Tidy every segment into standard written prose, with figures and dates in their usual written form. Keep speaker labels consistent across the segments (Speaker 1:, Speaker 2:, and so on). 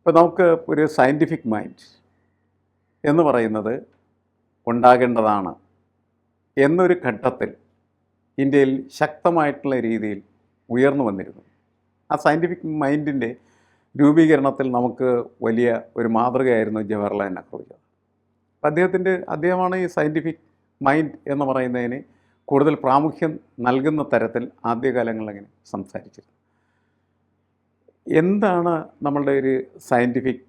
Speaker 1: ഇപ്പോൾ നമുക്ക് ഒരു സയൻറ്റിഫിക് മൈൻഡ് എന്ന് പറയുന്നത് ഉണ്ടാകേണ്ടതാണ് എന്നൊരു ഘട്ടത്തിൽ ഇന്ത്യയിൽ ശക്തമായിട്ടുള്ള രീതിയിൽ ഉയർന്നു വന്നിരുന്നു. ആ സയൻറ്റിഫിക് മൈൻഡിൻ്റെ രൂപീകരണത്തിൽ നമുക്ക് വലിയ ഒരു മാതൃകയായിരുന്നു ജവഹർലാൽ നെഹ്റുജി. അപ്പോൾ അദ്ദേഹമാണ് ഈ സയൻറ്റിഫിക് മൈൻഡ് എന്ന് പറയുന്നതിന് കൂടുതൽ പ്രാമുഖ്യം നൽകുന്ന തരത്തിൽ ആദ്യകാലങ്ങളിൽ അങ്ങനെ സംസാരിച്ചിരുന്നു. എന്താണ് നമ്മളുടെ ഒരു സയൻറ്റിഫിക്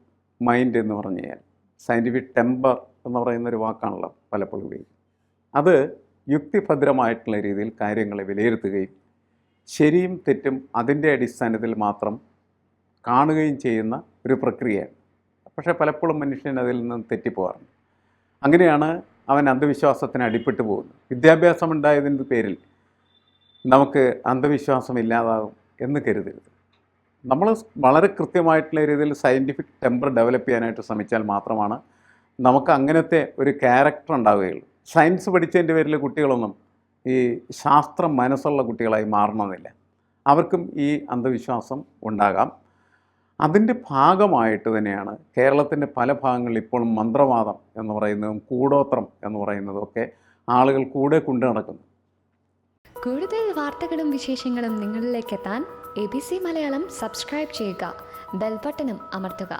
Speaker 1: മൈൻഡ് എന്ന് പറഞ്ഞു കഴിഞ്ഞാൽ, സയൻറ്റിഫിക് ടെമ്പർ എന്ന് പറയുന്നൊരു വാക്കാണല്ലോ പലപ്പോഴും ഉപയോഗിക്കുന്നത്. അത് യുക്തിഭദ്രമായിട്ടുള്ള രീതിയിൽ കാര്യങ്ങളെ വിലയിരുത്തുകയും ശരിയും തെറ്റും അതിൻ്റെ അടിസ്ഥാനത്തിൽ മാത്രം കാണുകയും ചെയ്യുന്ന ഒരു പ്രക്രിയയാണ്. പക്ഷേ പലപ്പോഴും മനുഷ്യൻ അതിൽ നിന്ന് തെറ്റിപ്പോകാറുണ്ട്. അങ്ങനെയാണ് അവൻ അന്ധവിശ്വാസത്തിന് അടിപ്പെട്ടു പോകുന്നത്. വിദ്യാഭ്യാസം ഉണ്ടായതിൻ്റെ പേരിൽ നമുക്ക് അന്ധവിശ്വാസം ഇല്ലാതാകും എന്ന് കരുതരുത്. നമ്മൾ വളരെ കൃത്യമായിട്ടുള്ള രീതിയിൽ സയൻറ്റിഫിക് ടെമ്പർ ഡെവലപ്പ് ചെയ്യാനായിട്ട് ശ്രമിച്ചാൽ മാത്രമാണ് നമുക്ക് അങ്ങനത്തെ ഒരു ക്യാരക്ടർ ഉണ്ടാവുകയുള്ളൂ. സയൻസ് പഠിച്ചതിൻ്റെ പേരിൽ കുട്ടികളൊന്നും ഈ ശാസ്ത്രം മനസ്സുള്ള കുട്ടികളായി മാറണമെന്നില്ല. അവർക്കും ഈ അന്ധവിശ്വാസം ഉണ്ടാകാം. അതിൻ്റെ ഭാഗമായിട്ട് തന്നെയാണ് കേരളത്തിൻ്റെ പല ഭാഗങ്ങളിൽ ഇപ്പോഴും മന്ത്രവാദം എന്ന് പറയുന്നതും കൂടോത്രം എന്ന് പറയുന്നതും ഒക്കെ ആളുകൾ കൂടെ കൊണ്ടു നടക്കുന്നു.
Speaker 2: കൂടുതൽ വാർത്തകളും വിശേഷങ്ങളും നിങ്ങളിലേക്ക് എത്താൻ ABC മലയാളം സബ്സ്ക്രൈബ് ചെയ്യുക, ബെൽ ബട്ടണും അമർത്തുക.